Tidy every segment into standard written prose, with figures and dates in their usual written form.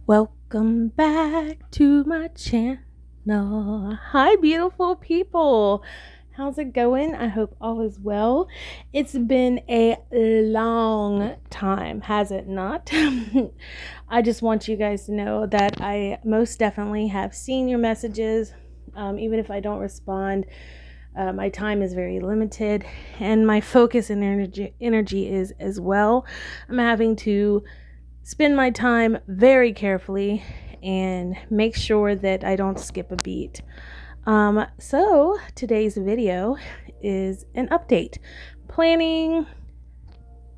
Welcome back to my channel. Hi, beautiful people. How's it going? I hope all is well. It's been a long time, has it not? I just want you guys to know that I most definitely have seen your messages. Even if I don't respond, my time is very limited and my focus and energy is as well. I'm having to spend my time very carefully and make sure that I don't skip a beat. So today's video is an update. Planning,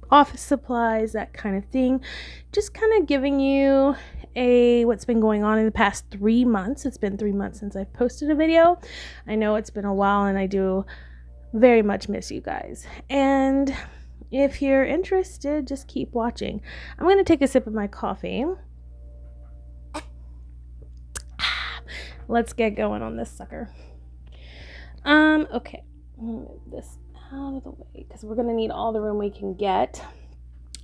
office supplies, that kind of thing. Just kind of giving you what's been going on in the past 3 months. It's been 3 months since I've posted a video. I know it's been a while and I do very much miss you guys. And if you're interested, just keep watching. I'm going to take a sip of my coffee. Let's get going on this sucker. Okay. Move this out of the way because we're going to need all the room we can get.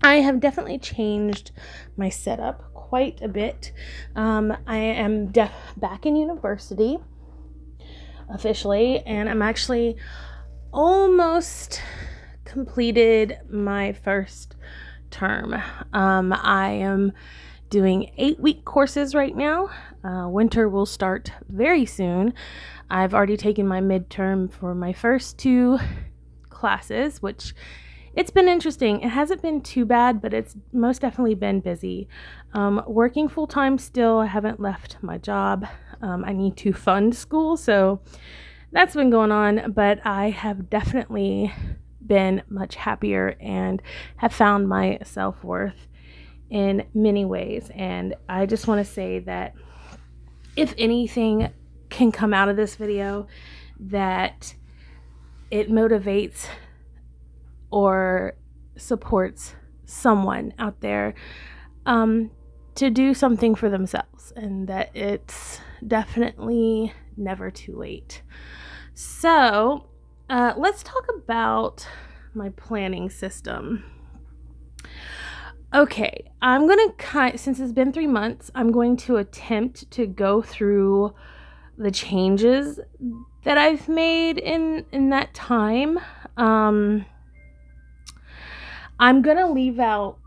I have definitely changed my setup quite a bit. I am back in university officially, and I'm actually almost completed my first term. I am doing 8-week courses right now. Winter will start very soon. I've already taken my midterm for my first 2 classes, which it's been interesting. It hasn't been too bad, but it's most definitely been busy. Working full-time still. I haven't left my job. I need to fund school, so that's been going on, but I have definitely been much happier and have found my self-worth in many ways. And I just want to say that if anything can come out of this video, that it motivates or supports someone out there to do something for themselves, and that it's definitely never too late. So let's talk about my planning system. Okay, I'm going to since it's been 3 months, I'm going to attempt to go through the changes that I've made in that time. I'm going to leave out,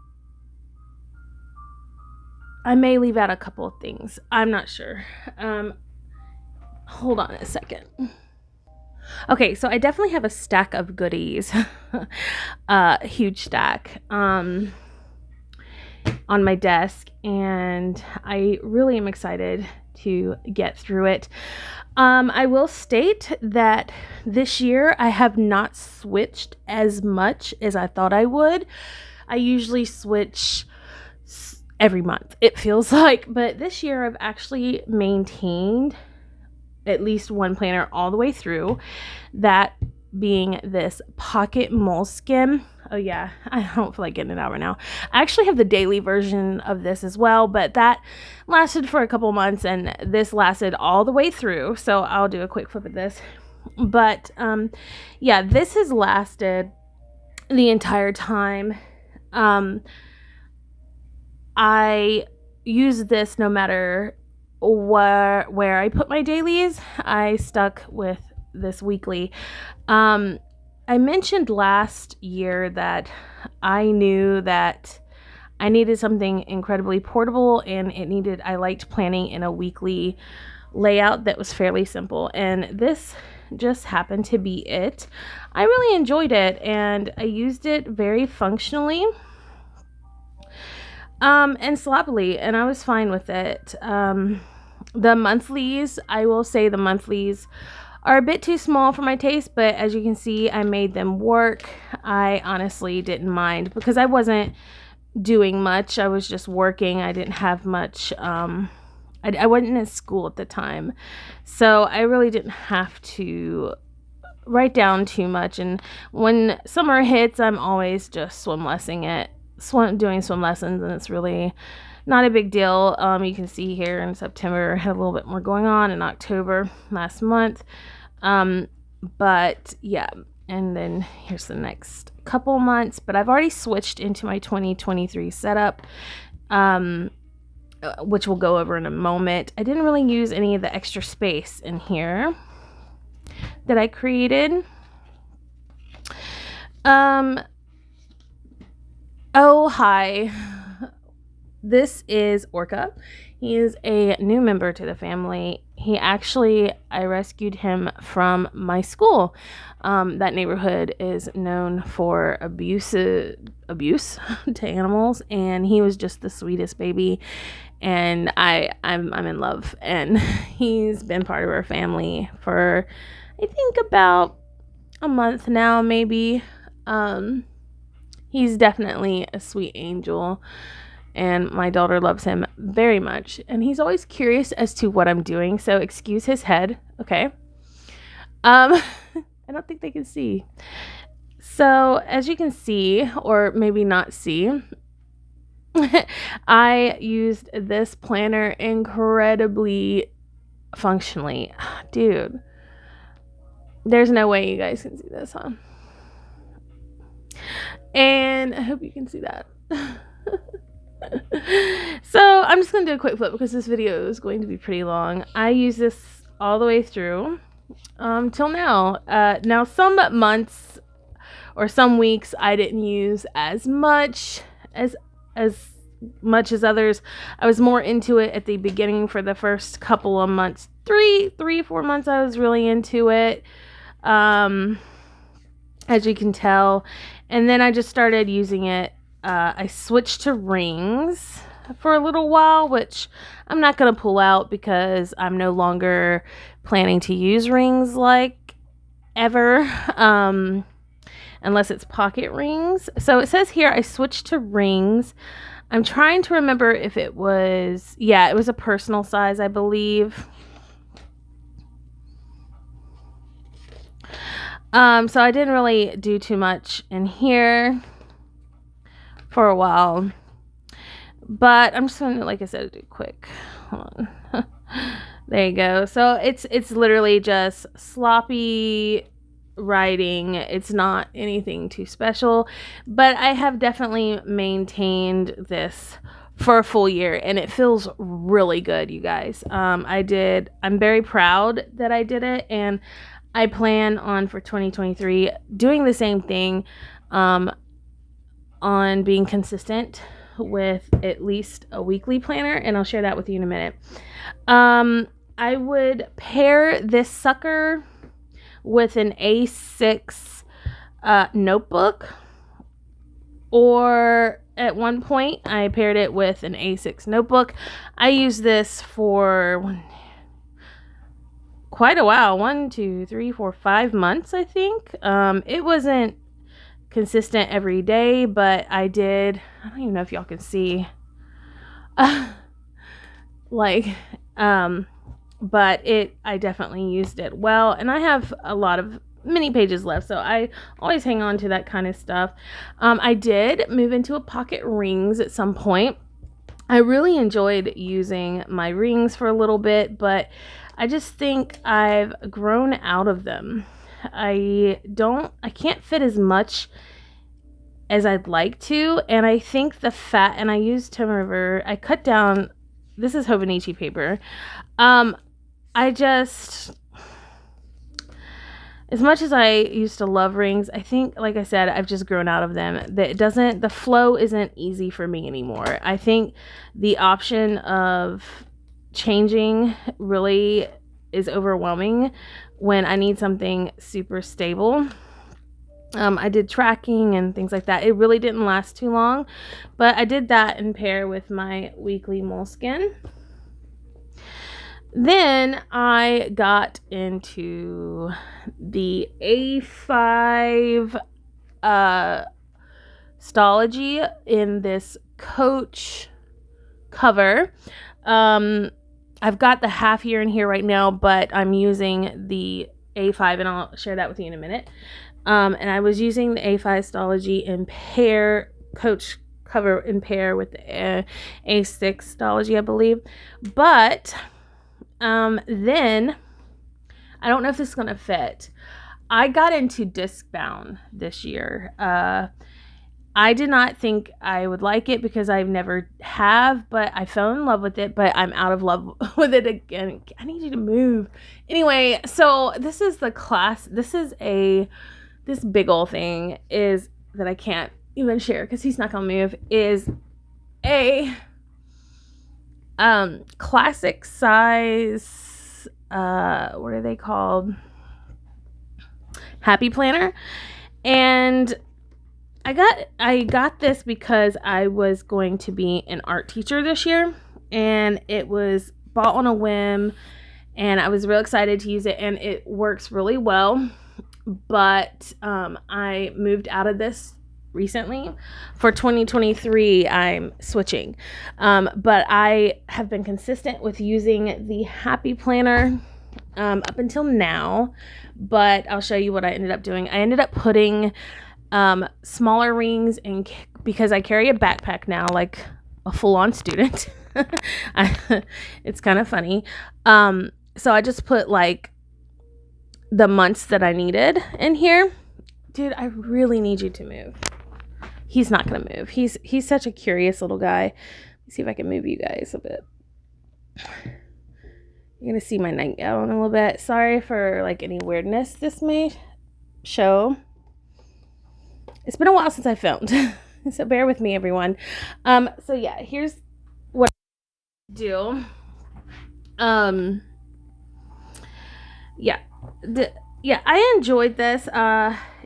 I may leave out a couple of things. I'm not sure. Hold on a second. Okay, so I definitely have a stack of goodies, a huge stack, on my desk, and I really am excited to get through it. I will state that this year I have not switched as much as I thought I would. I usually switch every month, it feels like, but this year I've actually maintained at least one planner all the way through, that being this pocket moleskin. Oh yeah, I don't feel like getting it out right now. I actually have the daily version of this as well, but that lasted for a couple months and this lasted all the way through, so I'll do a quick flip of this. But yeah, this has lasted the entire time. I use this no matter where I put my dailies. I stuck with this weekly. I mentioned last year that I knew that I needed something incredibly portable, and I liked planning in a weekly layout that was fairly simple, and this just happened to be it. I really enjoyed it, and I used it very functionally and sloppily, and I was fine with it. The monthlies, I will say the monthlies are a bit too small for my taste, but as you can see, I made them work. I honestly didn't mind because I wasn't doing much. I was just working. I didn't have much. I wasn't in school at the time, so I really didn't have to write down too much. And when summer hits, I'm always just doing swim lessons, and it's really not a big deal. You can see here in September I had a little bit more going on, in October last month. But yeah, and then here's the next couple months, but I've already switched into my 2023 setup. which we'll go over in a moment. I didn't really use any of the extra space in here that I created. Oh, hi. This is Orca. He is a new member to the family. I rescued him from my school. That neighborhood is known for abuse to animals, and he was just the sweetest baby. And I'm in love, and he's been part of our family for, I think, about a month now, maybe. He's definitely a sweet angel, and my daughter loves him very much, and he's always curious as to what I'm doing, so excuse his head, okay? I don't think they can see. So, as you can see, or maybe not see, I used this planner incredibly functionally. Dude, there's no way you guys can see this, huh? And I hope you can see that. So I'm just going to do a quick flip because this video is going to be pretty long. I use this all the way through till now. Now some months or some weeks I didn't use as much as others. I was more into it at the beginning for the first couple of months. 4 months I was really into it. As you can tell. And then I just started using it. I switched to rings for a little while, which I'm not going to pull out because I'm no longer planning to use rings like ever, unless it's pocket rings. So it says here I switched to rings. I'm trying to remember if it was a personal size, I believe. So I didn't really do too much in here for a while, but I'm just going to, like I said, do quick. Hold on. There you go. So it's literally just sloppy writing. It's not anything too special, but I have definitely maintained this for a full year, and it feels really good, you guys. I'm very proud that I did it, and I plan on for 2023 doing the same thing, on being consistent with at least a weekly planner, and I'll share that with you in a minute. I would pair this sucker with an A6 notebook, or at one point I paired it with an A6 notebook. I used this for quite a while, 1, 2, 3, 4, 5 months, I think. It wasn't consistent every day, but I don't even know if y'all can see, but I definitely used it well, and I have a lot of mini pages left, so I always hang on to that kind of stuff. I did move into a pocket rings at some point. I really enjoyed using my rings for a little bit, but I just think I've grown out of them. I can't fit as much as I'd like to, and I think and I used Tom River. I cut down, this is Hobonichi paper. As much as I used to love rings, I think, like I said, I've just grown out of them. The flow isn't easy for me anymore. I think the option of changing really is overwhelming when I need something super stable. I did tracking and things like that. It really didn't last too long, but I did that in pair with my weekly moleskin. Then I got into the A5 staology in this Coach cover. I've got the half year in here right now, but I'm using the A5, and I'll share that with you in a minute. And I was using the A5 staology in pair, Coach cover in pair with the A6 staology, I believe. But then I don't know if this is going to fit. I got into disc bound this year. I did not think I would like it because I've never have, but I fell in love with it, but I'm out of love with it again. I need you to move. Anyway, so this is the class. This big old thing is that I can't even share because he's not going to move, is a classic size, what are they called? Happy planner. And I got this because I was going to be an art teacher this year, and it was bought on a whim, and I was real excited to use it, and it works really well. But I moved out of this recently. For 2023, I'm switching. But I have been consistent with using the Happy Planner up until now, but I'll show you what I ended up doing. I ended up putting smaller rings because I carry a backpack now, like a full-on student. It's kind of funny. So I just put like the months that I needed in here. Dude, I really need you to move. He's not gonna move. He's such a curious little guy. Let me see if I can move you guys a bit. You're gonna see my nightgown a little bit. Sorry for like any weirdness this may show. It's been a while since I filmed, so bear with me, everyone. So yeah, here's what I do. Yeah, I enjoyed this.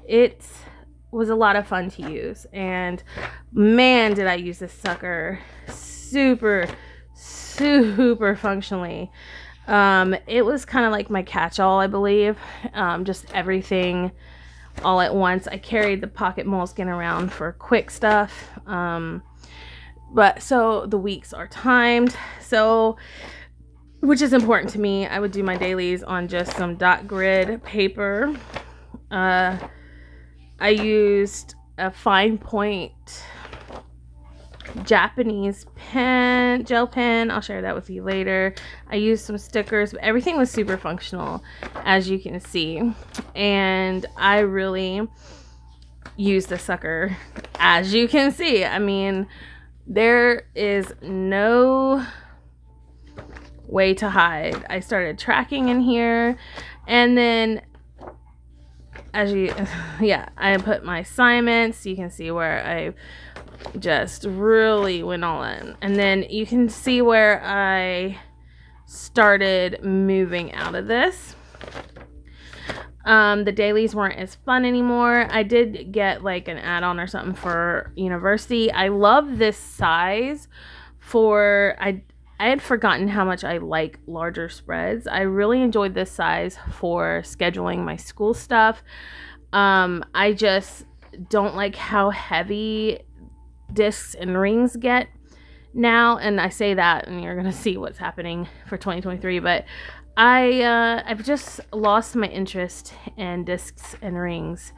It was a lot of fun to use, and man, did I use this sucker super functionally. It was kind of like my catch-all, I believe. Just everything all at once. I carried the pocket moleskin around for quick stuff. But so the weeks are timed, so which is important to me. I would do my dailies on just some dot grid paper. I used a fine point Japanese pen, gel pen. I'll share that with you later. I used some stickers, but everything was super functional, as you can see. And I really used the sucker, as you can see. I mean, there is no way to hide. I started tracking in here, and then I put my assignments. You can see where I just really went all in, and then you can see where I started moving out of this. The dailies weren't as fun anymore. I did get like an add-on or something for university. I love this size for I had forgotten how much I like larger spreads. I really enjoyed this size for scheduling my school stuff. I just don't like how heavy discs and rings get now, and I say that and you're gonna see what's happening for 2023, but I've just lost my interest in discs and rings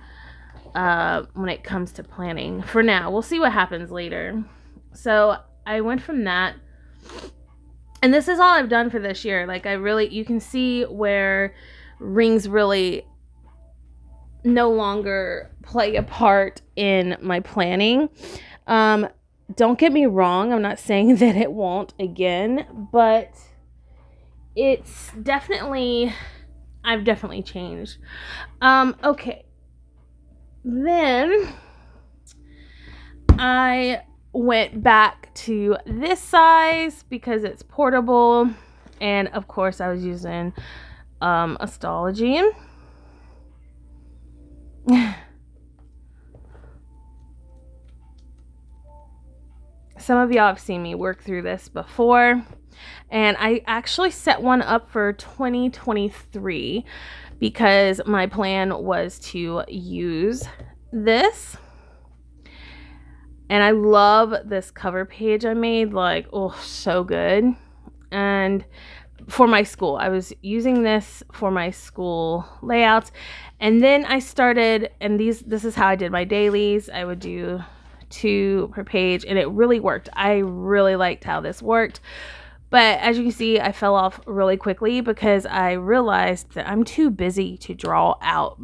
when it comes to planning for now. We'll see what happens later. So I went from that, and this is all I've done for this year. Like, you can see where rings really no longer play a part in my planning. Don't get me wrong, I'm not saying that it won't again, but I've definitely changed. Okay. Then I went back to this size because it's portable, and of course I was using a staology. Some of y'all have seen me work through this before, and I actually set one up for 2023 because my plan was to use this. And I love this cover page I made, like, oh, so good. And for my school, I was using this for my school layouts. And then I started, and this is how I did my dailies. I would do 2 per page, and it really worked. I really liked how this worked. But as you can see, I fell off really quickly because I realized that I'm too busy to draw out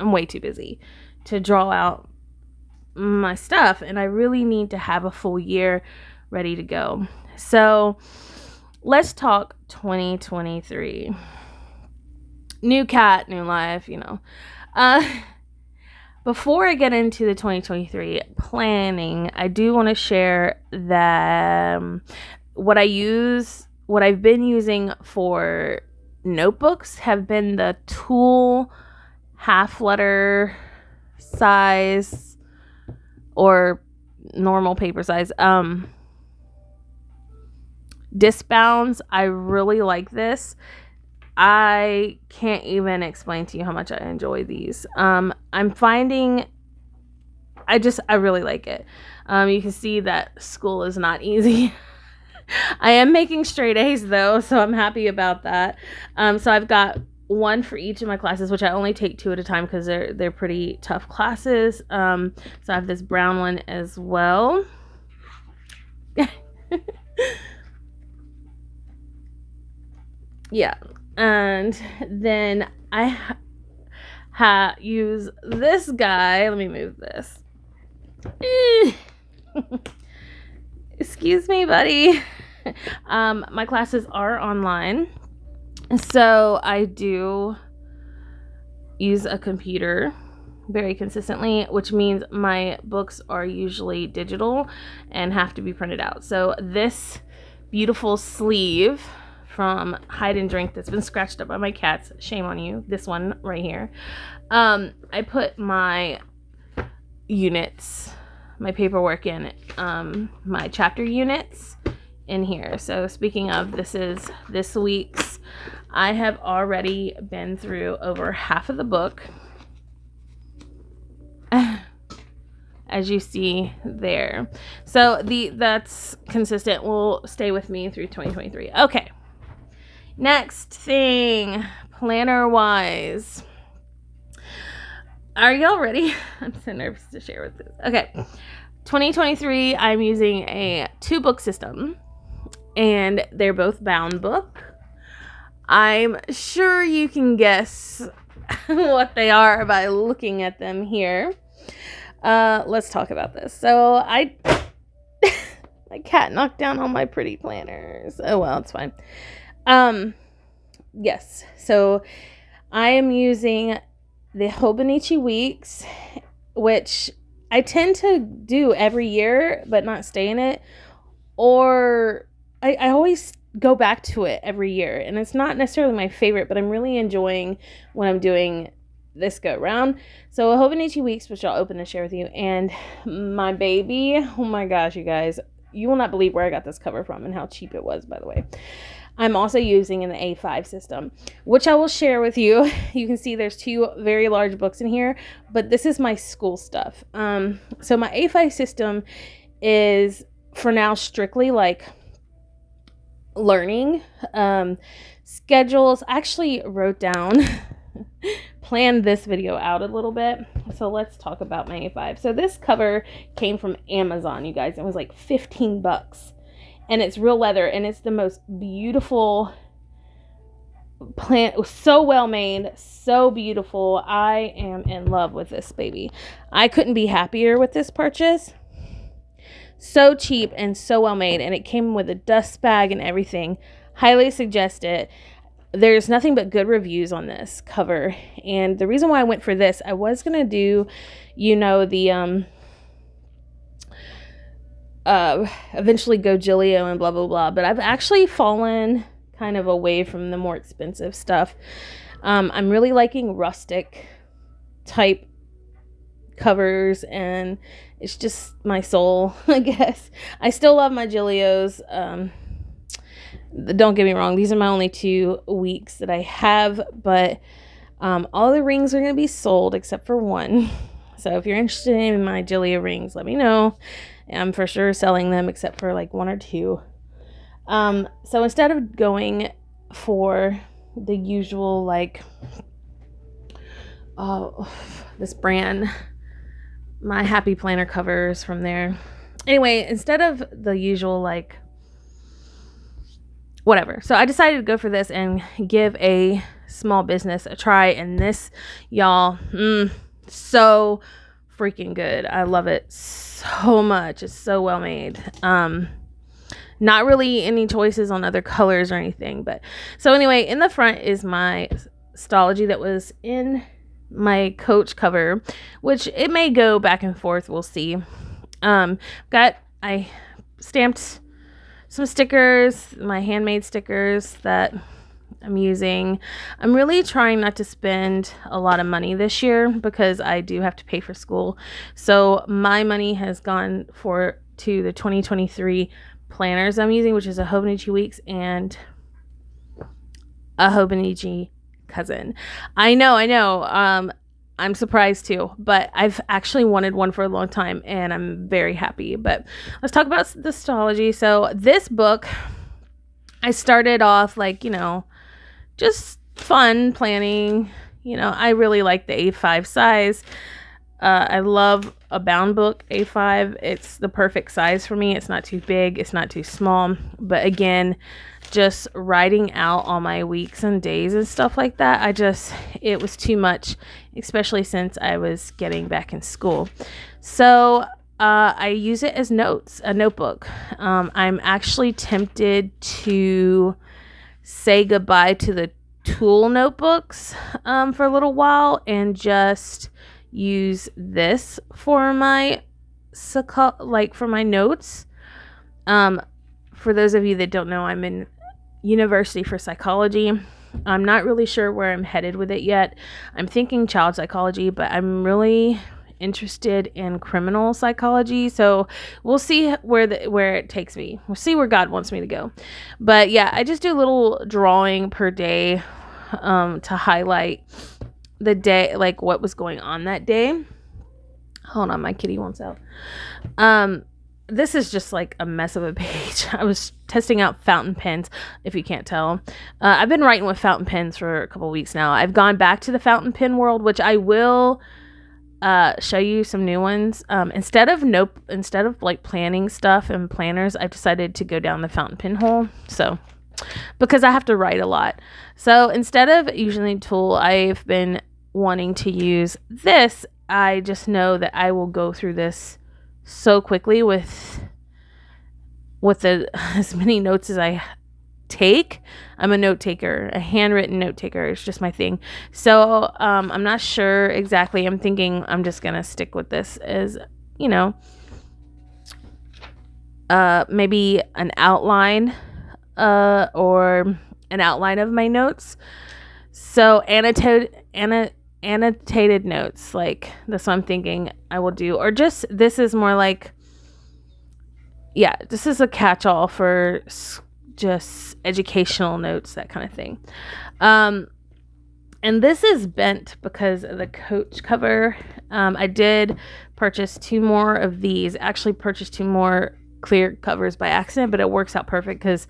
I'm way too busy to draw out my stuff, and I really need to have a full year ready to go. So let's talk 2023. New cat, new life, Before I get into the 2023 planning, I do want to share that what I've been using for notebooks have been the Tool half letter size or normal paper size disc bounds. I really like this. I can't even explain to you how much I enjoy these. I'm finding I really like it. You can see that school is not easy. I am making straight A's though, so I'm happy about that. So I've got one for each of my classes, which I only take 2 at a time because they're pretty tough classes. So I have this brown one as well. Yeah. And then I use this guy. Let me move this. Excuse me, buddy. My classes are online, so I do use a computer very consistently, which means my books are usually digital and have to be printed out. So this beautiful sleeve from Hide and Drink that's been scratched up by my cats, shame on you, this one right here, I put my units, my paperwork in, my chapter units in here. So speaking of, this is this week's. I have already been through over half of the book, as you see there. So that's consistent, will stay with me through 2023. Okay, next thing, planner wise, are y'all ready? I'm so nervous to share with this. Okay, 2023, I'm using a 2-book system, and they're both bound book. I'm sure you can guess what they are by looking at them here. Let's talk about this. So my cat knocked down all my pretty planners. Oh well, it's fine. Yes. So I am using the Hobonichi Weeks, which I tend to do every year, but not stay in it. Or I always go back to it every year, and it's not necessarily my favorite, but I'm really enjoying when I'm doing this go round. So Hobonichi Weeks, which I'll open and share with you, and my baby, oh my gosh, you guys, you will not believe where I got this cover from and how cheap it was, by the way. I'm also using in the A5 system, which I will share with you. You can see there's 2 very large books in here, but this is my school stuff. So my A5 system is for now strictly like learning schedules. I actually wrote down planned this video out a little bit, so let's talk about my A5. So this cover came from Amazon, you guys. It was like $15, and it's real leather, and it's the most beautiful plant. It was so well made, so beautiful. I am in love with this baby. I couldn't be happier with this purchase. So cheap and so well made, and it came with a dust bag and everything. Highly suggest it. There's nothing but good reviews on this cover, and the reason why I went for this, I was gonna do, the eventually go Gillio and blah blah blah, but I've actually fallen kind of away from the more expensive stuff. I'm really liking rustic type covers, and it's just my soul, I guess. I still love my Gillios. Don't get me wrong, these are my only 2 weeks that I have, but all the rings are going to be sold except for one. So if you're interested in my Gillio rings, let me know. I'm for sure selling them except for like 1 or 2. So instead of going for the usual, like, this brand, my Happy Planner covers from there. Anyway, instead of the usual, like, whatever. So I decided to go for this and give a small business a try. And this, y'all, so freaking good. I love it so much. It's so well made. Not really any choices on other colors or anything, but so anyway, in the front is my staology that was in my Coach cover, which it may go back and forth. We'll see. I stamped some stickers, my handmade stickers that I'm using. I'm really trying not to spend a lot of money this year because I do have to pay for school. So my money has gone to the 2023 planners I'm using, which is a Hobonichi Weeks and a Hobonichi Cousin. I know. I'm surprised too, but I've actually wanted one for a long time and I'm very happy. But let's talk about the staology. So this book, I started off like, just fun planning. I really like the A5 size. I love a bound book, A5. It's the perfect size for me. It's not too big. It's not too small. But again, just writing out all my weeks and days and stuff like that, it was too much, especially since I was getting back in school. So I use it as notes, a notebook. I'm actually tempted to say goodbye to the tool notebooks for a little while and just use this for my notes. For those of you that don't know, I'm in university for psychology. I'm not really sure where I'm headed with it yet. I'm thinking child psychology, but I'm really interested in criminal psychology, so we'll see where it takes me. We'll see where God wants me to go. But yeah, I just do a little drawing per day to highlight the day, like what was going on that day. Hold on, my kitty wants out. This is just like a mess of a page. I was testing out fountain pens, if you can't tell. I've been writing with fountain pens for a couple weeks now. I've gone back to the fountain pen world, which I will show you some new ones. Instead of like planning stuff and planners, I've decided to go down the fountain pen hole. So, because I have to write a lot. So instead of using a tool, I've been wanting to use this. I just know that I will go through this so quickly with as many notes as I take. I'm a note taker, a handwritten note taker. It's just my thing. So I'm not sure exactly. I'm thinking I'm just gonna stick with this as maybe an outline or an outline of my notes. So annotated notes, like that's what I'm thinking I will do. Or just, this is more like, this is a catch-all for just educational notes, that kind of thing. And this is bent because of the Coach cover. I did purchase 2 more of these. Actually purchased 2 more clear covers by accident, but it works out perfect because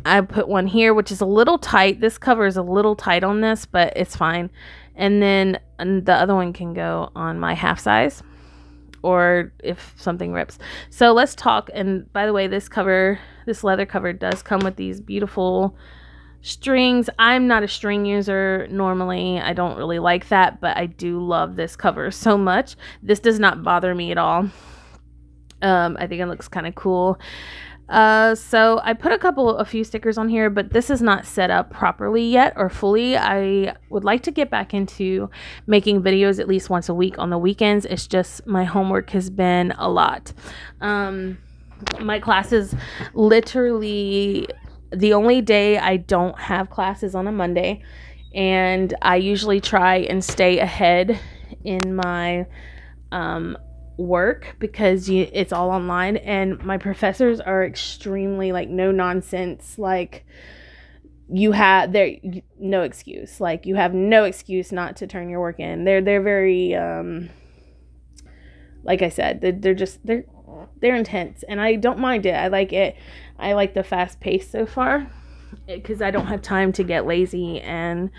I put one here, which is a little tight. This cover is a little tight on this, but it's fine. And then the other one can go on my half size, or if something rips. So let's talk. And by the way, this leather cover does come with these beautiful strings. I'm not a string user normally. I don't really like that, but I do love this cover so much. This does not bother me at all. I think it looks kind of cool. So I put a few stickers on here, but this is not set up properly yet or fully. I would like to get back into making videos at least once a week on the weekends. It's just my homework has been a lot. My classes, literally the only day I don't have classes on a Monday, and I usually try and stay ahead in my work because it's all online, and my professors are extremely like no nonsense. Like you have no excuse. Like you have no excuse not to turn your work in. They're very like I said, they're intense, and I don't mind it. I like it. I like the fast pace so far because I don't have time to get lazy and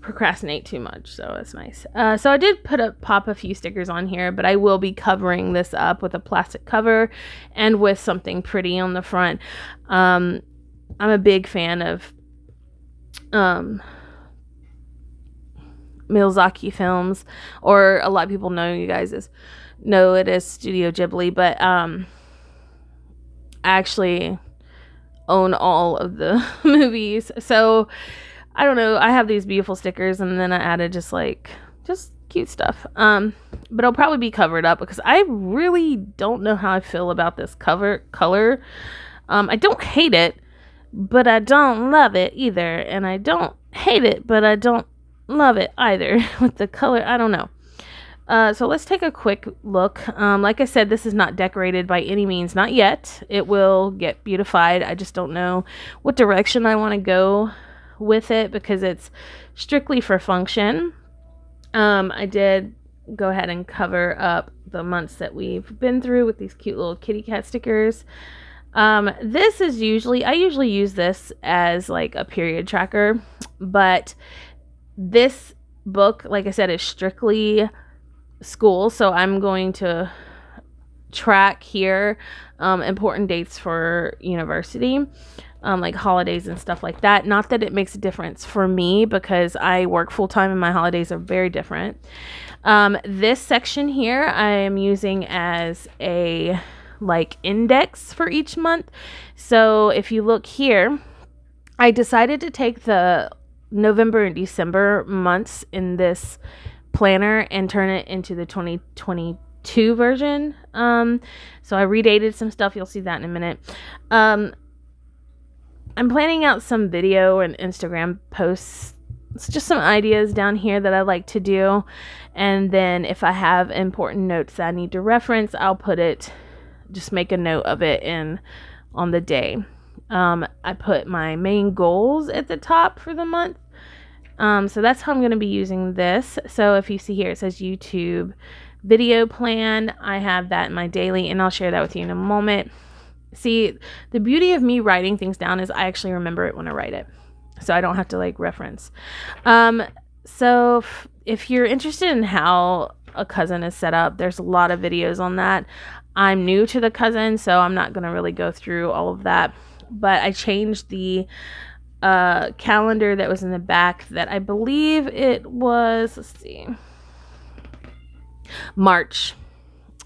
procrastinate too much, so it's nice. So I did pop a few stickers on here, but I will be covering this up with a plastic cover and with something pretty on the front. I'm a big fan of Miyazaki films, or a lot of people know it as Studio Ghibli, but I actually own all of the movies. So I don't know, I have these beautiful stickers, and then I added just cute stuff. But it'll probably be covered up because I really don't know how I feel about this color. I don't hate it, but I don't love it either. And I don't hate it, but I don't love it either with the color. I don't know. So let's take a quick look. Like I said, this is not decorated by any means, not yet. It will get beautified. I just don't know what direction I want to go with it because it's strictly for function. I did go ahead and cover up the months that we've been through with these cute little kitty cat stickers. This is I usually use this as like a period tracker, but this book, like I said, is strictly school. So I'm going to track here, important dates for university, like holidays and stuff like that. Not that it makes a difference for me because I work full time and my holidays are very different. This section here I am using as a like index for each month. So if you look here, I decided to take the November and December months in this planner and turn it into the 2022 version. So I redated some stuff. You'll see that in a minute. I'm planning out some video and Instagram posts. It's just some ideas down here that I like to do. And then if I have important notes that I need to reference, I'll just make a note of it on the day. I put my main goals at the top for the month. So that's how I'm going to be using this. So if you see here, it says YouTube video plan. I have that in my daily, and I'll share that with you in a moment. See, the beauty of me writing things down is I actually remember it when I write it. So I don't have to like reference. So if you're interested in how a cousin is set up, there's a lot of videos on that. I'm new to the cousin, so I'm not going to really go through all of that. But I changed the calendar that was in the back that I believe it was, March,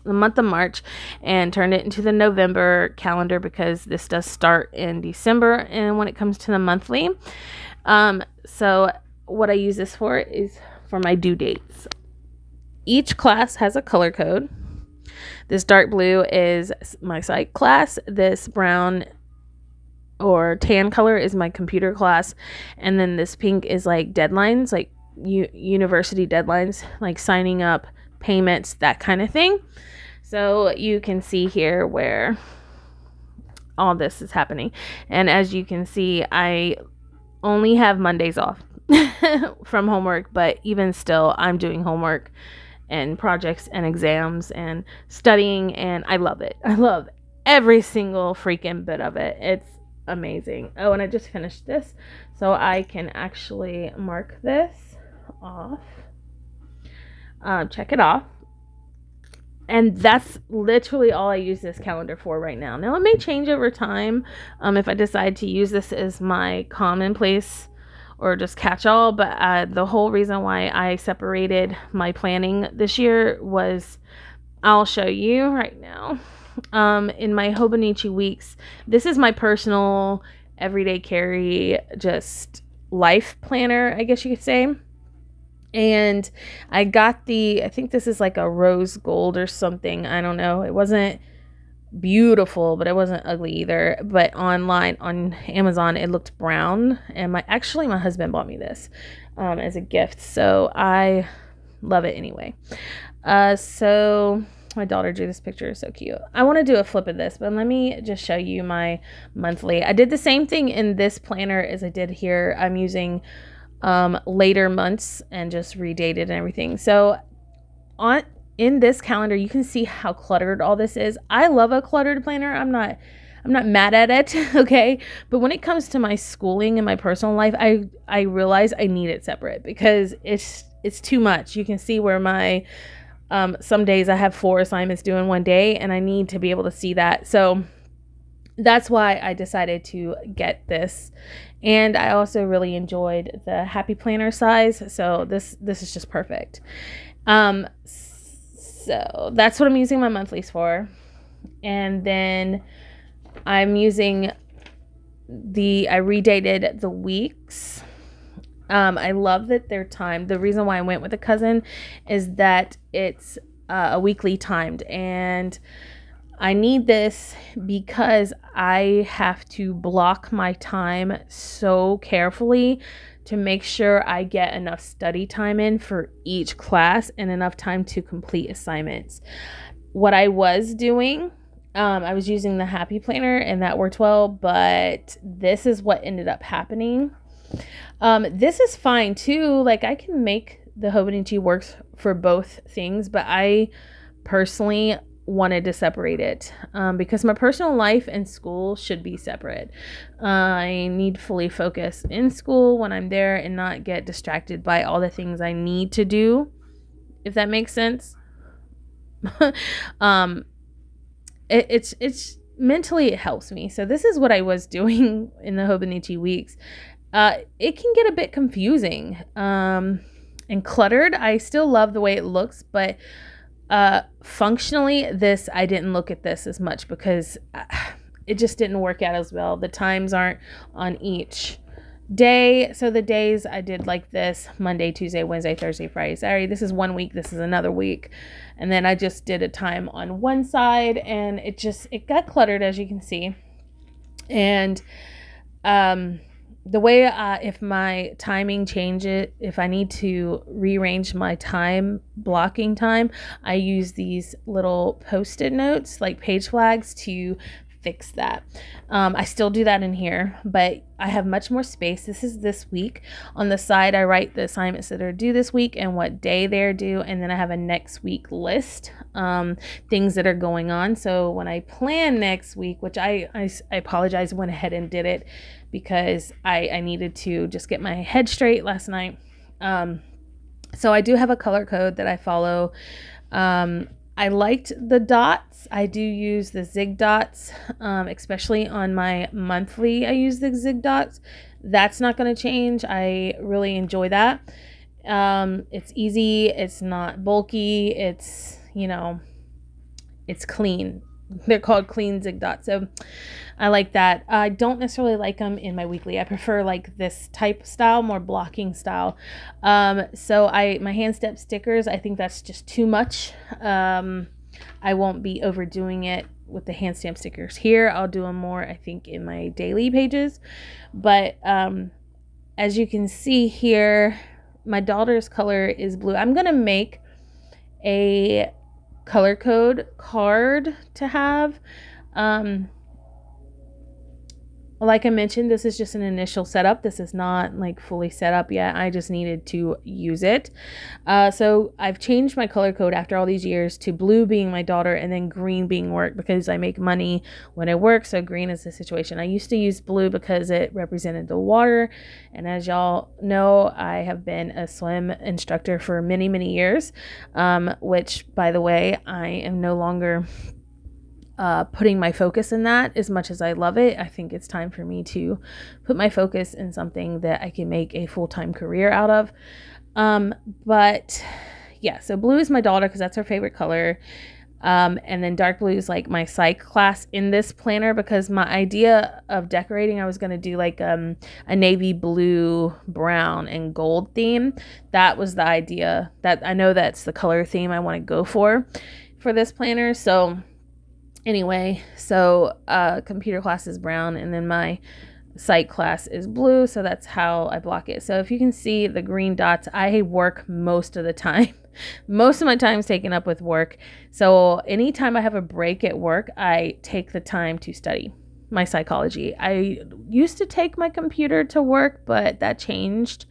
the month of March, and turned it into the November calendar because this does start in December and when it comes to the monthly. So what I use this for is for my due dates. Each class has a color code. This dark blue is my psych class. This brown or tan color is my computer class. And then this pink is like deadlines, like university deadlines, like signing up, payments, that kind of thing. So you can see here where all this is happening. And as you can see, I only have Mondays off from homework, but even still, I'm doing homework and projects and exams and studying, and I love it. I love every single freaking bit of it. It's amazing. Oh, and I just finished this, so I can actually mark this off. Check it off. And that's literally all I use this calendar for right now. Now, it may change over time if I decide to use this as my commonplace or just catch-all, but the whole reason why I separated my planning this year was, I'll show you right now. In my Hobonichi weeks, this is my personal everyday carry, just life planner, I guess you could say. And I got I think this is like a rose gold or something. I don't know. It wasn't beautiful, but it wasn't ugly either. But online on Amazon, it looked brown. And my husband bought me this as a gift. So I love it anyway. So my daughter drew this picture. So cute. I want to do a flip of this, but let me just show you my monthly. I did the same thing in this planner as I did here. I'm using later months and just redated and everything. So in this calendar, you can see how cluttered all this is. I love a cluttered planner. I'm not mad at it. Okay. But when it comes to my schooling and my personal life, I realize I need it separate because it's too much. You can see where my, some days I have 4 assignments due in one day and I need to be able to see that. So that's why I decided to get this And I also really enjoyed the Happy Planner size. So this is just perfect. So that's what I'm using my monthlies for. And then I'm using I redated the weeks. I love that they're timed. The reason why I went with a cousin is that it's a weekly timed, and I need this because I have to block my time so carefully to make sure I get enough study time in for each class and enough time to complete assignments. What I was doing, I was using the Happy Planner and that worked well, but this is what ended up happening. This is fine too. Like, I can make the Hobonichi work for both things, but I personally wanted to separate it because my personal life and school should be separate. I need fully focus in school when I'm there and not get distracted by all the things I need to do, if that makes sense. It's mentally, it helps me. So this is what I was doing in the Hobonichi weeks. It can get a bit confusing and cluttered. I still love the way it looks, but functionally, I didn't look at this as much because it just didn't work out as well. The times aren't on each day. So the days I did like this: Monday, Tuesday, Wednesday, Thursday, Friday, Saturday. This is one week. This is another week. And then I just did a time on one side, and it got cluttered, as you can see. And the way if my timing changes, if I need to rearrange my blocking time, I use these little post-it notes, like page flags, to fix that. I still do that in here, but I have much more space. This is this week. On the side, I write the assignments that are due this week and what day they're due, and then I have a next week list, things that are going on. So when I plan next week, which I apologize, went ahead and did it because I needed to just get my head straight last night. So I do have a color code that I follow. I liked the dots. I do use the zig dots, especially on my monthly. I use the zig dots. That's not going to change. I really enjoy that. It's easy. It's not bulky. It's clean. They're called clean zig dots. So I like that. I don't necessarily like them in my weekly. I prefer like this type style, more blocking style. So my hand step stickers, I think that's just too much. I won't be overdoing it with the hand stamp stickers here. I'll do them more, I think, in my daily pages. But as you can see here, my daughter's color is blue. I'm going to make a color code card to have. Like I mentioned, this is just an initial setup. This is not like fully set up yet. I just needed to use it. So I've changed my color code after all these years to blue being my daughter and then green being work, because I make money when I work. So green is the situation. I used to use blue because it represented the water. And as y'all know, I have been a swim instructor for many, many years, which, by the way, I am no longer putting my focus in that as much as I love it. I think it's time for me to put my focus in something that I can make a full-time career out of. But yeah, so blue is my daughter because that's her favorite color. And then dark blue is like my psych class in this planner, because my idea of decorating, I was going to do like a navy blue, brown, and gold theme. That was the idea. That I know that's the color theme I want to go for this planner. So anyway, computer class is brown, and then my psych class is blue, so that's how I block it. So if you can see the green dots, I work most of the time. Most of my time is taken up with work. So anytime I have a break at work, I take the time to study my psychology. I used to take my computer to work, but that changed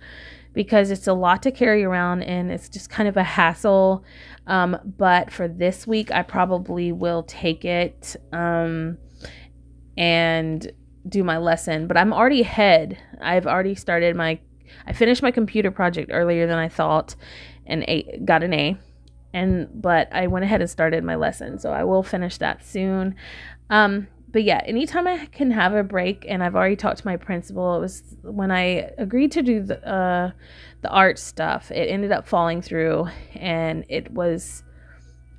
because it's a lot to carry around and it's just kind of a hassle. But for this week, I probably will take it and do my lesson. But I'm already ahead. I've already started I finished my computer project earlier than I thought and got an A. But I went ahead and started my lesson. So I will finish that soon. but yeah, anytime I can have a break, and I've already talked to my principal. It was when I agreed to do the art stuff. It ended up falling through, and it was.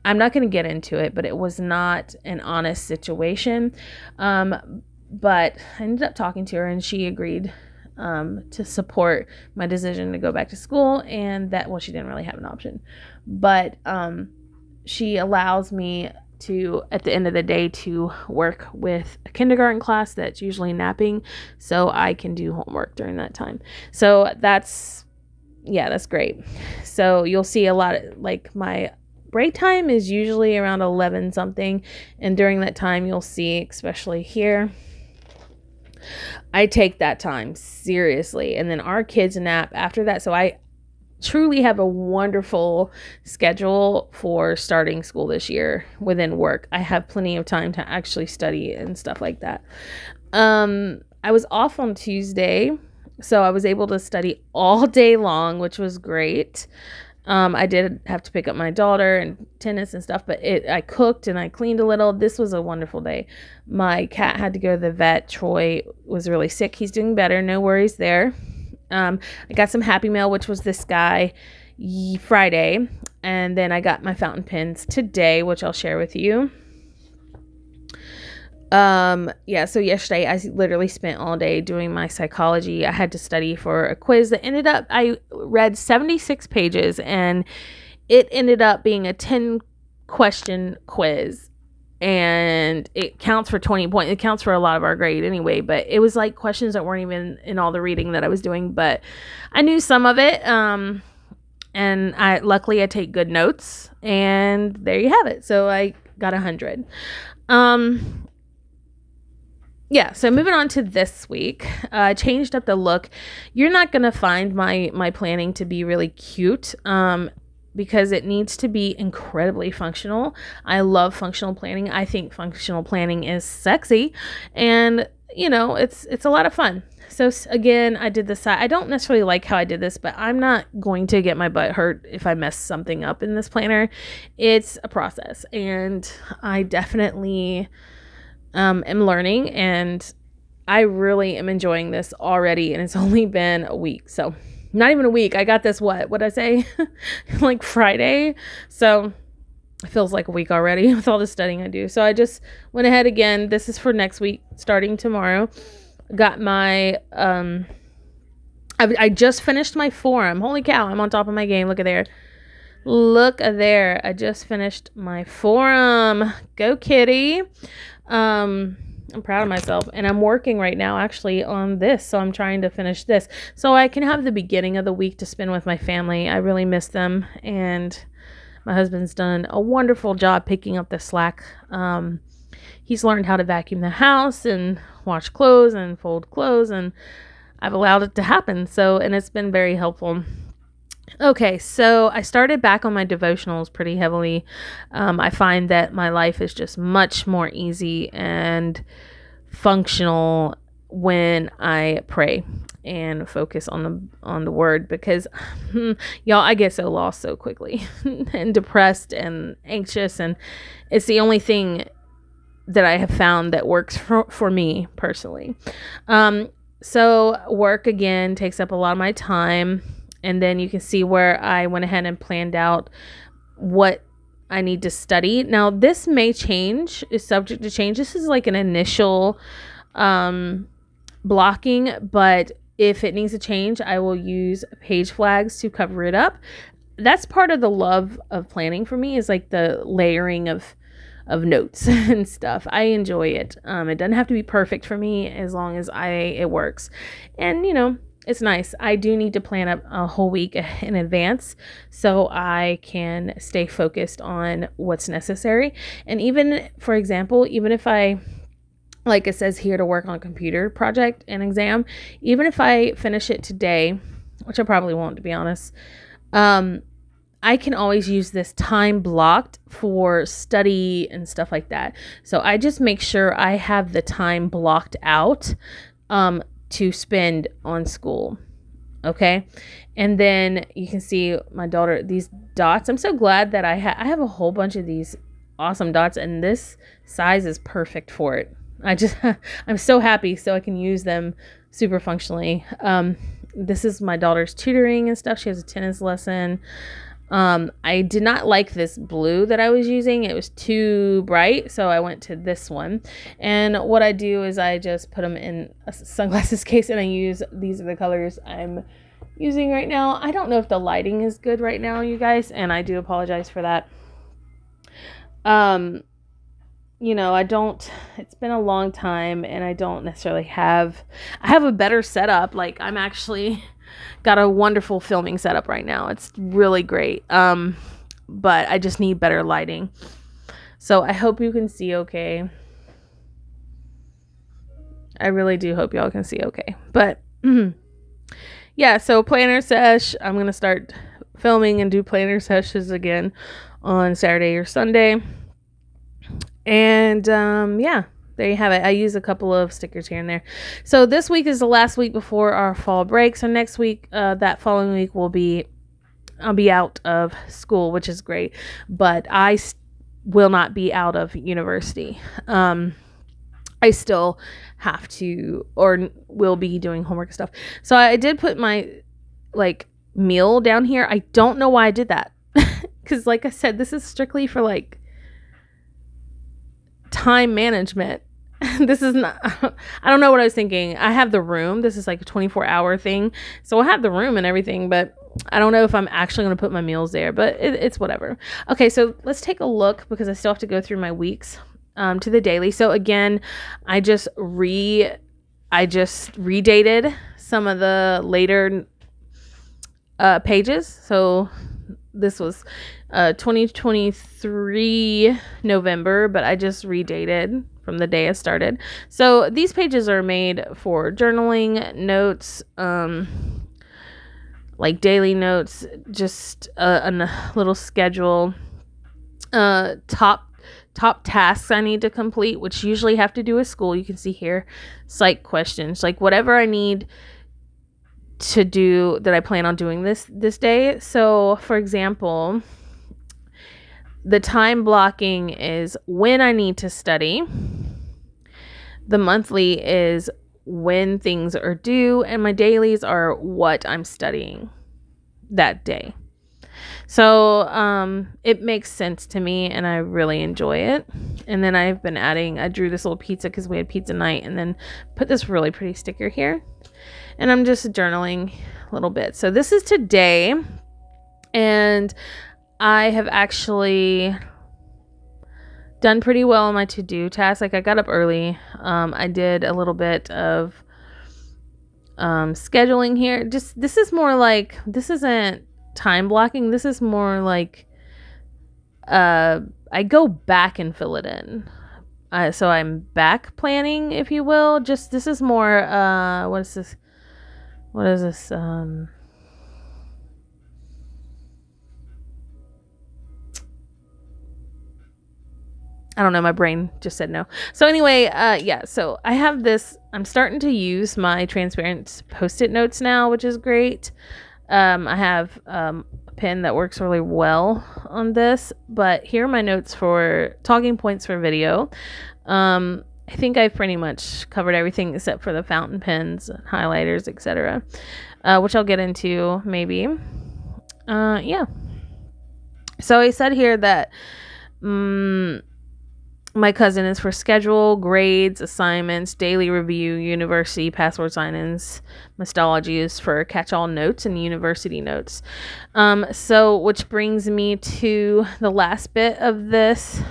I'm not going to get into it, but it was not an honest situation. But I ended up talking to her, and she agreed to support my decision to go back to school, and that, well, she didn't really have an option, but she allows me to, at the end of the day, to work with a kindergarten class that's usually napping, so I can do homework during that time. So that's great. So you'll see a lot of, like, my break time is usually around 11 something, and during that time you'll see, especially here, I take that time seriously, and then our kids nap after that. So I truly have a wonderful schedule for starting school this year within work. I have plenty of time to actually study and stuff like that. I was off on Tuesday, so I was able to study all day long, which was great. I did have to pick up my daughter and tennis and stuff, but I cooked and I cleaned a little. This was a wonderful day. My cat had to go to the vet. Troy was really sick. He's doing better. No worries there. I got some Happy Mail, which was this guy, Friday. And then I got my fountain pens today, which I'll share with you. So yesterday I literally spent all day doing my psychology. I had to study for a quiz that ended up, I read 76 pages, and it ended up being a 10 question quiz, and it counts for 20 points. It counts for a lot of our grade anyway, but it was like questions that weren't even in all the reading that I was doing, but I knew some of it. And luckily I take good notes, and there you have it. So I got 100. So moving on to this week, changed up the look. You're not going to find my planning to be really cute, because it needs to be incredibly functional. I love functional planning. I think functional planning is sexy, and it's a lot of fun. So again, I did this. I don't necessarily like how I did this, but I'm not going to get my butt hurt if I mess something up in this planner. It's a process, and I definitely am learning, and I really am enjoying this already, and it's only been a week. So not even a week. I got this, what'd I say? Like Friday. So it feels like a week already with all the studying I do. So I just went ahead again. This is for next week, starting tomorrow. Got my, I just finished my forum. Holy cow, I'm on top of my game. Look at there. Look at there. I just finished my forum. Go kitty. I'm proud of myself, and I'm working right now actually on this. So I'm trying to finish this so I can have the beginning of the week to spend with my family. I really miss them, and my husband's done a wonderful job picking up the slack. He's learned how to vacuum the house and wash clothes and fold clothes, and I've allowed it to happen. So, and it's been very helpful. Okay, so I started back on my devotionals pretty heavily. I find that my life is just much more easy and functional when I pray and focus on the word, because y'all, I get so lost so quickly and depressed and anxious, and it's the only thing that I have found that works for me personally. So work again takes up a lot of my time. And then you can see where I went ahead and planned out what I need to study. Now, this may change, is subject to change. This is like an initial blocking, but if it needs to change, I will use page flags to cover it up. That's part of the love of planning for me, is like the layering of notes and stuff. I enjoy it. It doesn't have to be perfect for me as long as it works. And, it's nice. I do need to plan up a whole week in advance so I can stay focused on what's necessary. And even, for example, even if I, like it says here, to work on a computer project and exam, even if I finish it today, which I probably won't, to be honest, I can always use this time blocked for study and stuff like that. So I just make sure I have the time blocked out to spend on school. Okay. And then you can see my daughter, these dots. I'm so glad that I have a whole bunch of these awesome dots, and this size is perfect for it. I'm so happy so I can use them super functionally. This is my daughter's tutoring and stuff. She has a tennis lesson. I did not like this blue that I was using. It was too bright, so I went to this one. And what I do is I just put them in a sunglasses case, and these are the colors I'm using right now. I don't know if the lighting is good right now, you guys, and I do apologize for that. It's been a long time, and I don't necessarily I have a better setup. Like, I'm actually got a wonderful filming setup right now. It's really great. But I just need better lighting. So I hope you can see okay. I really do hope y'all can see okay. But yeah, so planner sesh. I'm going to start filming and do planner sessions again on Saturday or Sunday. And yeah, there you have it. I use a couple of stickers here and there. So this week is the last week before our fall break. So next week, that following week I'll be out of school, which is great. But I will not be out of university. I still have to, or will be doing homework and stuff. So I did put my meal down here. I don't know why I did that. Because like I said, this is strictly for time management. This is not, I don't know what I was thinking. I have the room. This is like a 24-hour thing. So I have the room and everything, but I don't know if I'm actually going to put my meals there, but it's whatever. Okay, so let's take a look because I still have to go through my weeks to the daily. So again, I just redated some of the later pages. So this was 2023 November, but I just redated from the day I started. So these pages are made for journaling, notes, like daily notes, just a little schedule, top tasks I need to complete, which usually have to do with school. You can see here, psych questions, like whatever I need to do that I plan on doing this day. So for example, the time blocking is when I need to study. The monthly is when things are due, and my dailies are what I'm studying that day. So it makes sense to me, and I really enjoy it. And then I drew this little pizza because we had pizza night, and then put this really pretty sticker here. And I'm just journaling a little bit. So this is today, and I have actually done pretty well on my to-do tasks. Like, I got up early. I did a little bit of scheduling here. This isn't time blocking. This is more like I go back and fill it in. So I'm back planning, if you will. This is more what is this? I don't know. My brain just said no. So anyway, yeah. So I have this. I'm starting to use my transparent Post-it notes now, which is great. I have a pen that works really well on this. But here are my notes for talking points for video. I think I've pretty much covered everything except for the fountain pens, highlighters, etc., which I'll get into maybe. Yeah. So I said here that my cousin is for schedule, grades, assignments, daily review, university, password sign-ins. My staology is for catch-all notes and university notes. So which brings me to the last bit of this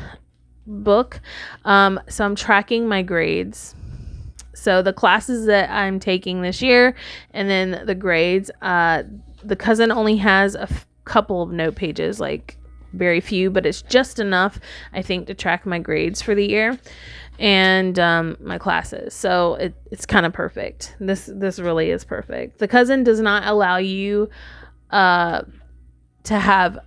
book. So I'm tracking my grades. So the classes that I'm taking this year, and then the grades. The cousin only has a couple of note pages, like very few, but it's just enough, I think, to track my grades for the year and my classes. So it's kind of perfect. This really is perfect. The cousin does not allow you to have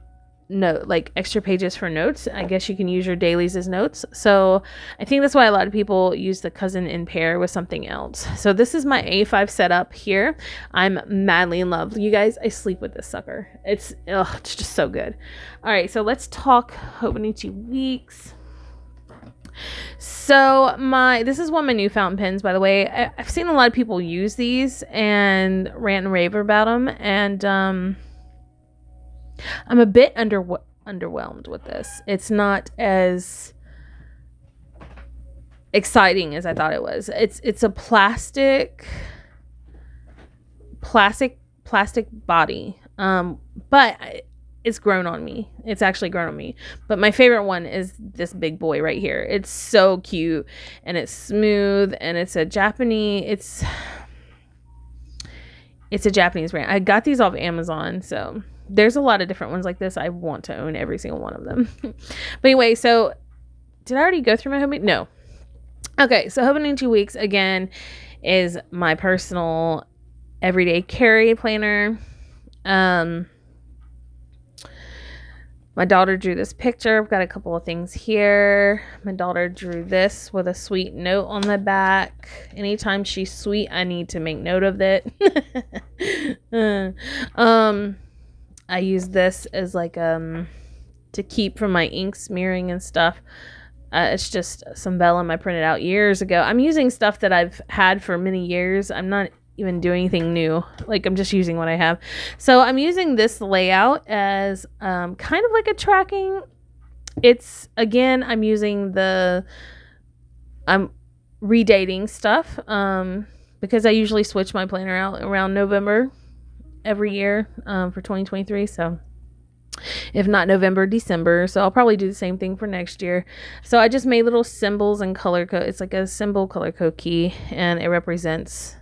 extra pages for notes. I guess you can use your dailies as notes. So I think that's why a lot of people use the cousin in pair with something else. So this is my A5 setup here. I'm madly in love. You guys, I sleep with this sucker. It's just so good. All right, so let's talk Hobonichi weeks. So this is one of my new fountain pens, by the way. I've seen a lot of people use these and rant and rave about them, and I'm a bit underwhelmed with this. It's not as exciting as I thought it was. It's a plastic body, but it's grown on me. It's actually grown on me. But my favorite one is this big boy right here. It's so cute, and it's smooth, and it's a Japanese brand. I got these off Amazon, so there's a lot of different ones like this. I want to own every single one of them. But anyway, so did I already go through my hobby? No. Okay, so hoping in 2 weeks again is my personal everyday carry planner. My daughter drew this picture. I've got a couple of things here. My daughter drew this with a sweet note on the back. Anytime she's sweet, I need to make note of it. I use this as like to keep from my ink smearing and stuff. It's just some vellum I printed out years ago. I'm using stuff that I've had for many years. I'm not even doing anything new. Like, I'm just using what I have. So I'm using this layout as kind of like a tracking. It's, again, I'm redating stuff because I usually switch my planner out around November every year for 2023. So if not November, December. So I'll probably do the same thing for next year. So I just made little symbols and color code. It's like a symbol color code key, and it represents,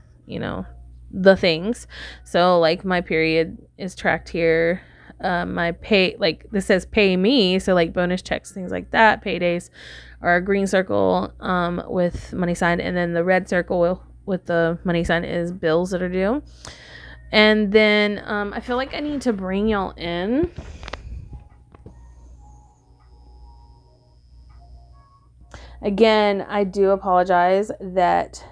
the things. So like my period is tracked here. My pay, like this says pay me. So like bonus checks, things like that. Paydays are a green circle with money sign. And then the red circle with the money sign is bills that are due. And then I feel like I need to bring y'all in. Again, I do apologize that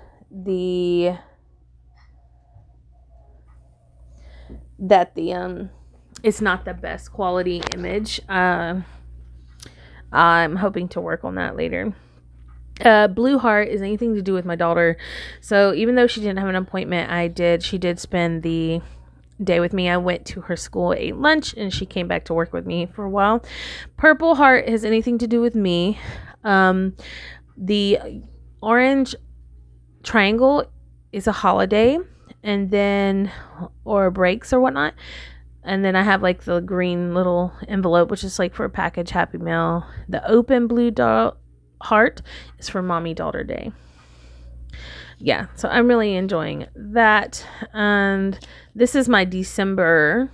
it's not the best quality image. I'm hoping to work on that later. Blue heart is anything to do with my daughter. So even though she didn't have an appointment, she did spend the day with me. I went to her school, ate lunch, and she came back to work with me for a while. Purple heart has anything to do with me. The orange triangle is a holiday, and then or breaks or whatnot. And then I have like the green little envelope, which is like for a package Happy Mail. The open blue heart is for Mommy Daughter Day. Yeah, so I'm really enjoying that. And this is my December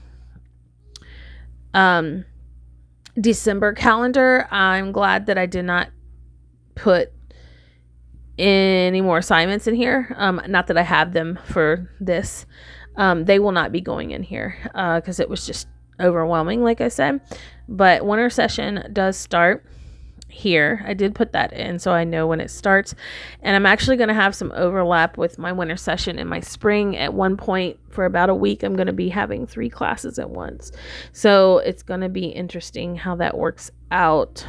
calendar. I'm glad that I did not put any more assignments in here. Not that I have them for this. They will not be going in here because it was just overwhelming, like I said. But winter session does start here. I did put that in so I know when it starts. And I'm actually going to have some overlap with my winter session and my spring. At one point for about a week, I'm going to be having 3 classes at once. So it's going to be interesting how that works out.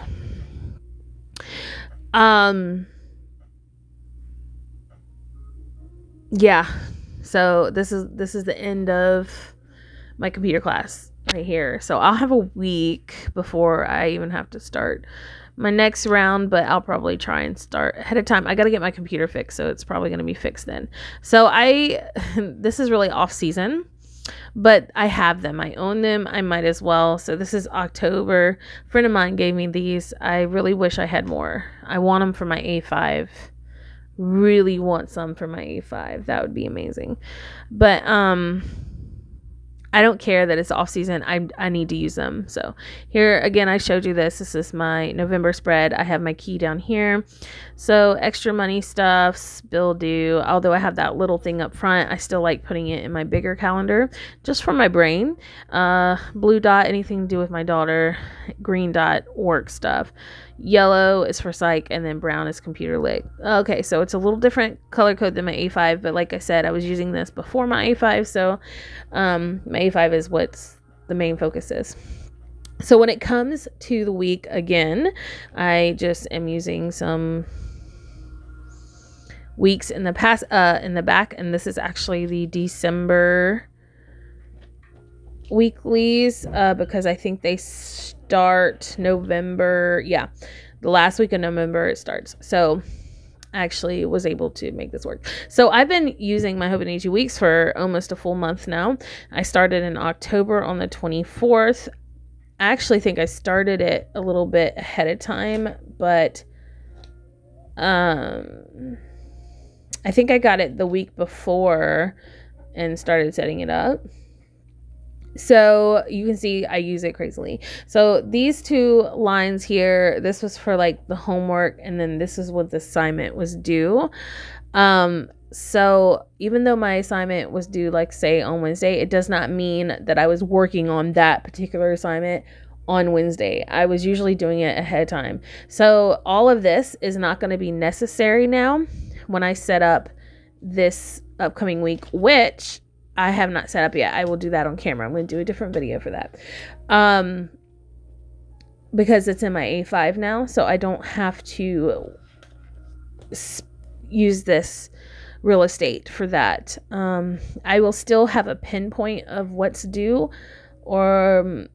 Yeah. So this is the end of my computer class right here. So I'll have a week before I even have to start my next round, but I'll probably try and start ahead of time. I got to get my computer fixed, so it's probably going to be fixed then. So this is really off season, but I have them. I own them. I might as well. So this is October. A friend of mine gave me these. I really wish I had more. I want them for my A5. Really want some for my A5. That would be amazing. But I don't care that it's off season. I need to use them. So here again, I showed you this. This is my November spread. I have my key down here. So extra money stuff, bill due. Although I have that little thing up front, I still like putting it in my bigger calendar just for my brain. Blue dot, anything to do with my daughter. Green dot, work stuff. Yellow is for psych, and then brown is computer lit. Okay, so it's a little different color code than my A5, but like I said, I was using this before my A5, so my A5 is what's the main focus is. So when it comes to the week again, I just am using some weeks in the past, in the back, and this is actually the December weeklies, because I think they start November. Yeah, the last week of November it starts. So I actually was able to make this work. So I've been using my Hobonichi weeks for almost a full month now. I started in October on the 24th. I actually think I started it a little bit ahead of time, but I think I got it the week before and started setting it up. So you can see I use it crazily. So these two lines here, this was for like the homework, and then this is what the assignment was due. So even though my assignment was due, like say on Wednesday, it does not mean that I was working on that particular assignment on Wednesday. I was usually doing it ahead of time. So all of this is not going to be necessary now when I set up this upcoming week, which I have not set up yet. I will do that on camera. I'm going to do a different video for that. Because it's in my A5 now, so I don't have to use this real estate for that. I will still have a pinpoint of what's due or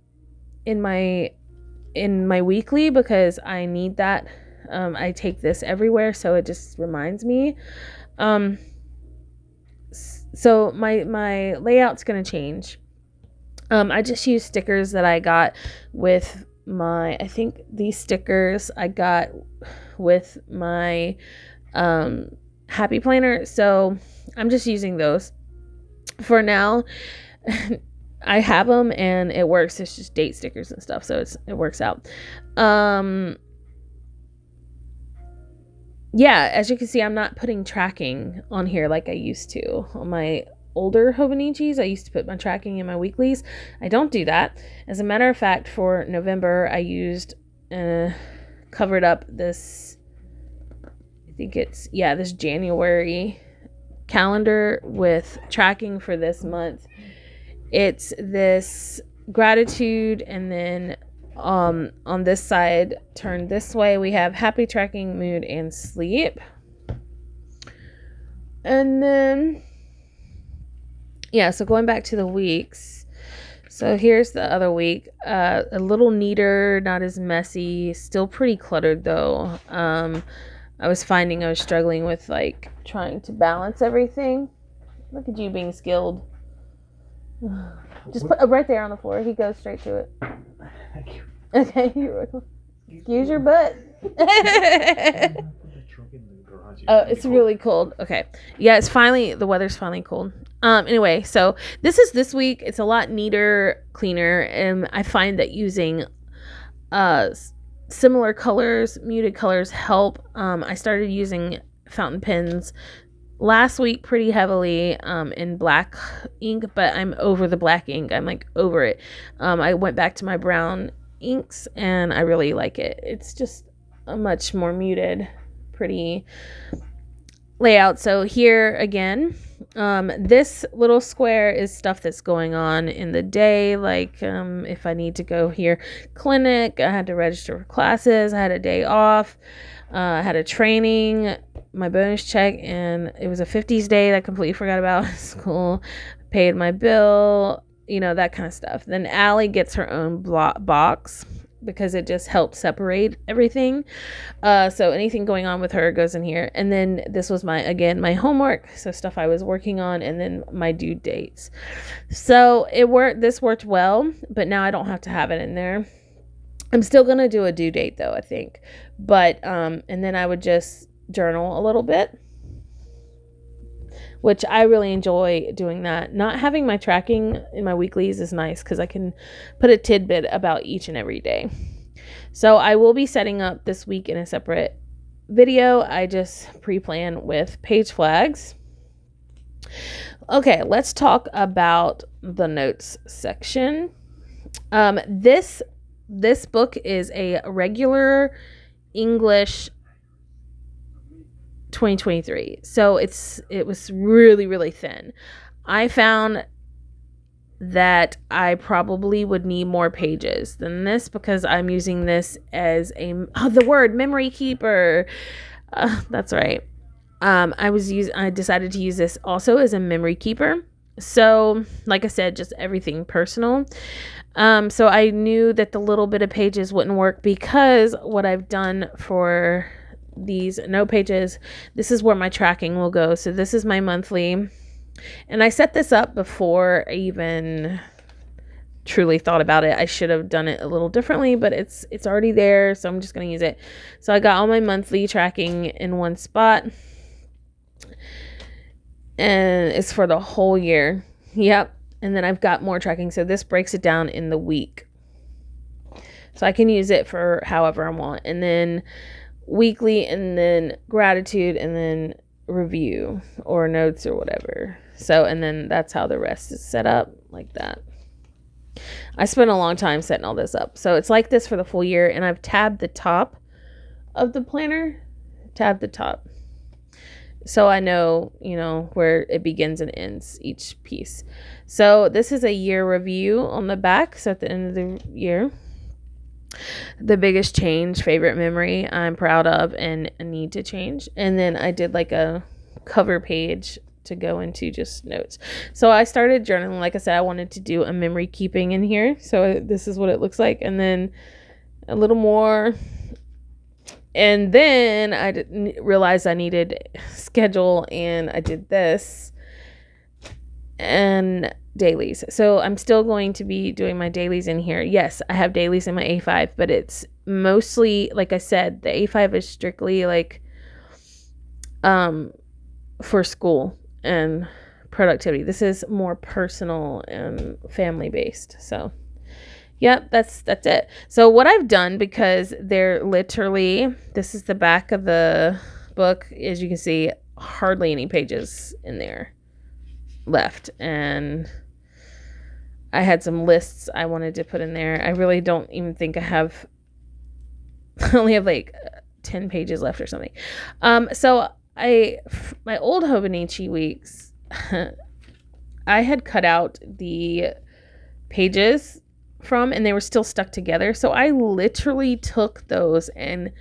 in my weekly, because I need that. I take this everywhere, so it just reminds me. So my layout's going to change. I just use stickers that I got with I think these stickers I got with my Happy Planner. So I'm just using those for now. I have them and it works. It's just date stickers and stuff, so it works out. Yeah, as you can see, I'm not putting tracking on here like I used to. On my older Hobonichis, I used to put my tracking in my weeklies. I don't do that. As a matter of fact, for November, I used covered up this, I think it's, yeah, this January calendar with tracking for this month. It's this gratitude, and then on this side, turned this way, we have happy, tracking, mood, and sleep. And then, yeah, so going back to the weeks. So here's the other week. A little neater, not as messy, still pretty cluttered though. I was finding I was struggling with like trying to balance everything. Look at you being skilled. Just put right there on the floor. He goes straight to it. Thank you. Okay, you're welcome. Excuse your butt. Oh, it's really cold. Okay. Yeah, the weather's finally cold. Anyway, so this is this week. It's a lot neater, cleaner, and I find that using similar colors, muted colors help. I started using fountain pens last week pretty heavily in black ink, but I'm over the black ink. I'm like over it. I went back to my brown inks and I really like it. It's just a much more muted, pretty layout. So here again, this little square is stuff that's going on in the day. Like if I need to go here, clinic, I had to register for classes, I had a day off, I had a training, my bonus check, and it was a 50s day that I completely forgot about school, paid my bill, that kind of stuff. Then Allie gets her own box because it just helps separate everything. So anything going on with her goes in here. And then this was my homework, so stuff I was working on, and then my due dates. So this worked well, but now I don't have to have it in there. I'm still going to do a due date though, I think. But and then I would just journal a little bit, which I really enjoy doing that. Not having my tracking in my weeklies is nice because I can put a tidbit about each and every day. So I will be setting up this week in a separate video. I just pre-plan with page flags. Okay, let's talk about the notes section. This book is a regular English 2023. So it was really, really thin. I found that I probably would need more pages than this because I'm using this as the word memory keeper. That's right. I decided to use this also as a memory keeper. So, like I said, just everything personal. So I knew that the little bit of pages wouldn't work because what I've done for these note pages, this is where my tracking will go. So this is my monthly. And I set this up before I even truly thought about it. I should have done it a little differently, but it's already there, so I'm just going to use it. So I got all my monthly tracking in one spot. And it's for the whole year. Yep. And then I've got more tracking. So this breaks it down in the week. So I can use it for however I want. And then weekly, and then gratitude, and then review or notes or whatever. So, and then that's how the rest is set up, like that. I spent a long time setting all this up. So it's like this for the full year. And I've tabbed the top of the planner. Tab the top. So I know, where it begins and ends each piece. So this is a year review on the back. So at the end of the year, the biggest change, favorite memory I'm proud of and need to change. And then I did like a cover page to go into just notes. So I started journaling. Like I said, I wanted to do a memory keeping in here. So this is what it looks like. And then a little more. And then I realized I needed schedule, and I did this and dailies. So I'm still going to be doing my dailies in here. Yes, I have dailies in my A5, but it's mostly, like I said, the A5 is strictly like for school and productivity. This is more personal and family based. So yep, that's it. So what I've done, because they're literally, this is the back of the book, as you can see, hardly any pages in there left. And I had some lists I wanted to put in there. I really don't even think I only have like 10 pages left or something. So my old Hobonichi weeks, I had cut out the pages from, and they were still stuck together. So I literally took those and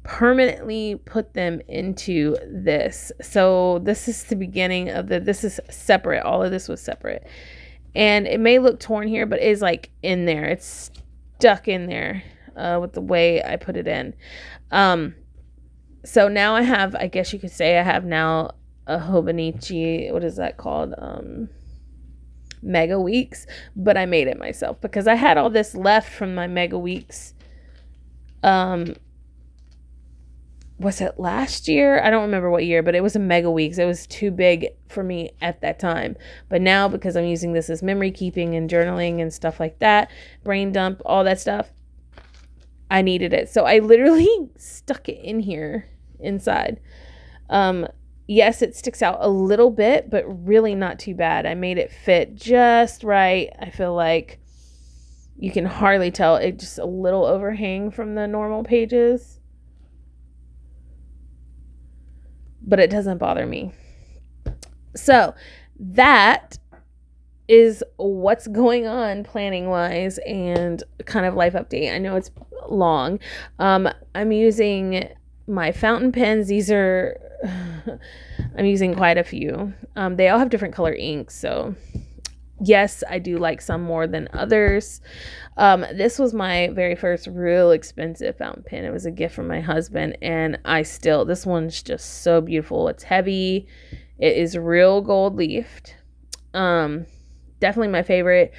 permanently put them into this. So this is the beginning of this is separate. All of this was separate. And it may look torn here, but it is like in there. It's stuck in there with the way I put it in. So now I have, I guess you could say I have now a Hobonichi, what is that called? Mega Weeks, but I made it myself because I had all this left from my Mega Weeks. Was it last year? I don't remember what year, but it was a Mega Weeks. It was too big for me at that time. But now, because I'm using this as memory keeping and journaling and stuff like that, brain dump, all that stuff, I needed it. So I literally stuck it in here inside. Yes, it sticks out a little bit, but really not too bad. I made it fit just right. I feel like you can hardly tell. It just a little overhang from the normal pages, but it doesn't bother me. So that is what's going on planning wise and kind of life update. I know it's long. I'm using my fountain pens. These are I'm using quite a few. They all have different color inks, so yes, I do like some more than others. This was my very first real expensive fountain pen. It was a gift from my husband, and this one's just so beautiful. It's heavy. It is real gold leafed. Definitely my favorite.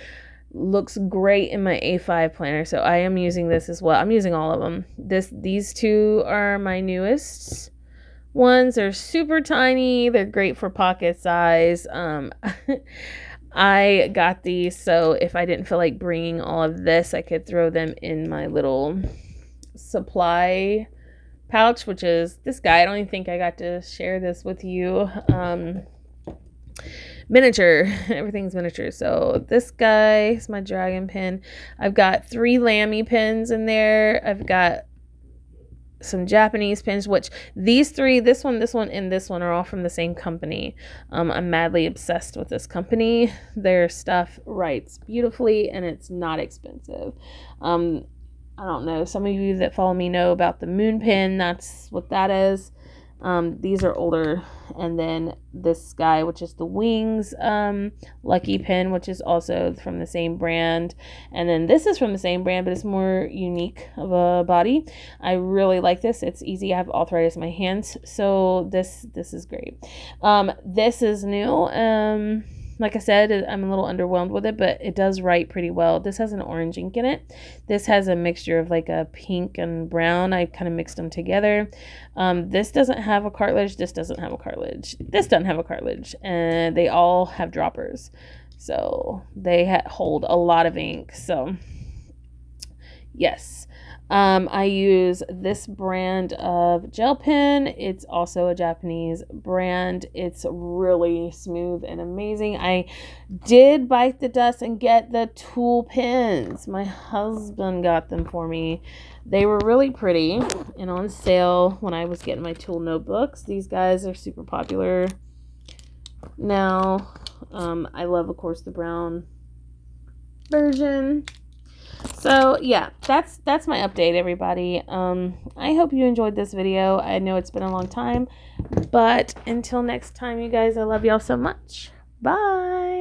Looks great in my A5 planner, so I am using this as well. I'm using all of them. These two are my newest ones. They're super tiny. They're great for pocket size. I got these so if I didn't feel like bringing all of this, I could throw them in my little supply pouch, which is this guy. I don't even think I got to share this with you. Miniature. Everything's miniature. So this guy is my dragon pen. I've got 3 Lamy pens in there. I've got some Japanese pens, which these three, this one, and this one are all from the same company. I'm madly obsessed with this company. Their stuff writes beautifully and it's not expensive. I don't know, some of you that follow me know about the Moon pen. That's what that is. These are older. And then this guy, which is the Wings Lucky pen, which is also from the same brand. And then this is from the same brand, but it's more unique of a body. I really like this. It's easy. I have arthritis in my hands, so this is great. This is new. Like I said, I'm a little underwhelmed with it, but it does write pretty well. This has an orange ink in it. This has a mixture of like a pink and brown. I kind of mixed them together. This doesn't have a cartilage. This doesn't have a cartilage. This doesn't have a cartilage. And they all have droppers. So they hold a lot of ink. So yes. I use this brand of gel pen. It's also a Japanese brand. It's really smooth and amazing. I did bite the dust and get the tool pens. My husband got them for me. They were really pretty and on sale when I was getting my tool notebooks. These guys are super popular now. I love, of course, the brown version. So yeah, that's my update, everybody. I hope you enjoyed this video. I know it's been a long time, but until next time, you guys, I love y'all so much. Bye.